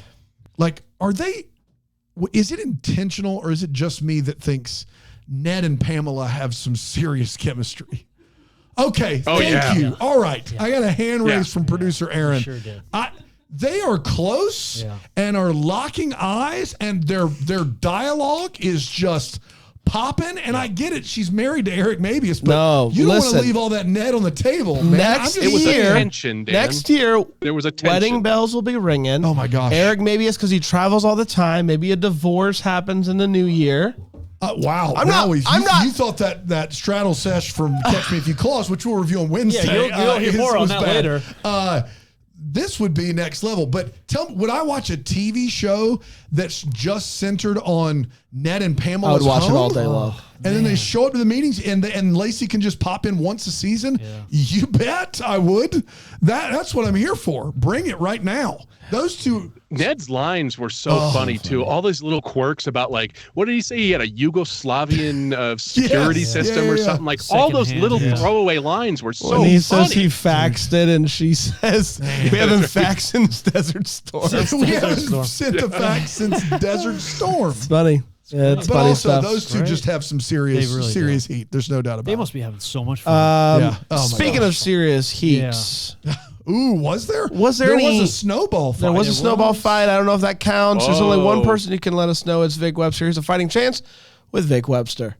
Speaker 3: like, is it intentional or is it just me that thinks Ned and Pamela have some serious chemistry? Okay, thank you. All right. I got a hand raised from producer Aaron.
Speaker 2: Sure did.
Speaker 3: They are close and are locking eyes, and their dialogue is just popping. And I get it. She's married to Eric Mabius, but you don't want to leave all that Ned on the table, man.
Speaker 1: Next year,
Speaker 4: there was a tension.
Speaker 1: Wedding bells will be ringing.
Speaker 3: Oh my gosh.
Speaker 1: Eric Mabius, because he travels all the time. Maybe a divorce happens in the new year.
Speaker 3: Wow. You thought that straddle sesh from Catch Me If You Close, which we'll review on Wednesday.
Speaker 2: Yeah, you'll hear more on that later.
Speaker 3: this would be next level. But tell me, would I watch a TV show that's just centered on Ned and Pamela's
Speaker 1: I would watch
Speaker 3: home?
Speaker 1: it all day long.
Speaker 3: And then they show up to the meetings, and Lacey can just pop in once a season. Yeah. You bet I would. That's what I'm here for. Bring it right now. Those two.
Speaker 4: Ned's lines were so funny too. All those little quirks about like, what did he say? He had a Yugoslavian security system or something like. All those little throwaway lines were so
Speaker 1: When he
Speaker 4: funny.
Speaker 1: says he faxed it, and she says we haven't faxed since Desert Storm.
Speaker 3: We haven't sent a fax since Desert Storm.
Speaker 1: It's funny. Yeah, it's
Speaker 3: but
Speaker 1: funny
Speaker 3: also,
Speaker 1: stuff.
Speaker 3: those two just have some serious heat. There's no doubt about it.
Speaker 2: They must be having so much fun.
Speaker 1: Speaking of serious heats.
Speaker 3: Ooh, was there?
Speaker 1: There was
Speaker 3: a snowball fight.
Speaker 1: There was a snowball fight. I don't know if that counts. There's only one person who can let us know. It's Vic Webster. Here's a fighting chance with Vic Webster.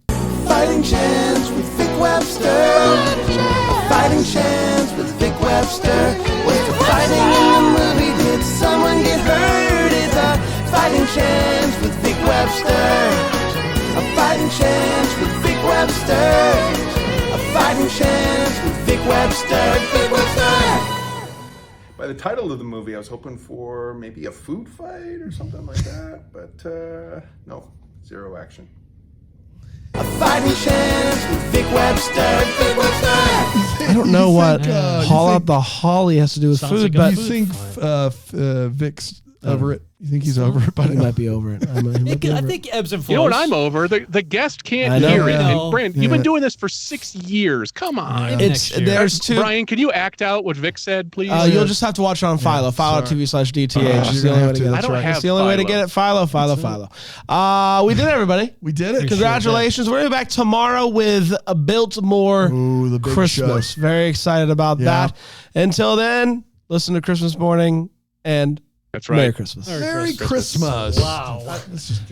Speaker 6: Fighting chance with Vic Webster. A fighting chance with Vic Webster. What's the fighting in the movie? Did someone get hurt? It's a fighting chance with Vic Webster. A fighting chance with Vic Webster. A fighting chance with Vic Webster. Vic Webster.
Speaker 7: By the title of the movie, I was hoping for maybe a food fight or something like that, but no, zero action.
Speaker 6: A fighting chance with Vic Webster. Vic Webster.
Speaker 1: I don't know what Haul Out the Holly has to do with food, but
Speaker 3: you think Vic's over it? You think he's over it?
Speaker 1: He might be over it.
Speaker 2: I think ebbs and flows.
Speaker 4: You know what I'm over? The guest can't hear it. And Brandon, you've been doing this for 6 years. Come on.
Speaker 1: There's two.
Speaker 4: Brian, can you act out what Vic said, please?
Speaker 1: You'll just have to watch it on Philo. Philo.tv/DTH. It's the only way to get it. It's the only way to get it. Philo. We did it, everybody.
Speaker 3: We did it.
Speaker 1: Congratulations. We're going to be back tomorrow with a Biltmore
Speaker 3: the big
Speaker 1: Christmas.
Speaker 3: show.
Speaker 1: Very excited about that. Until then, listen to Christmas Morning and
Speaker 4: that's right.
Speaker 1: Merry Christmas.
Speaker 3: Merry Christmas.
Speaker 2: Wow.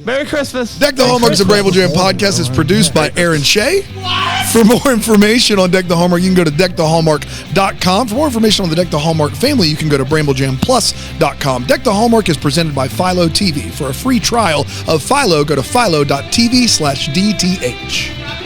Speaker 1: Merry Christmas.
Speaker 3: Deck the Hallmark is a Bramble Jam podcast. It's produced by Aaron Shea. For more information on Deck the Hallmark, you can go to deckthehallmark.com. For more information on the Deck the Hallmark family, you can go to bramblejamplus.com. Deck the Hallmark is presented by Philo TV. For a free trial of Philo, go to philo.tv/DTH.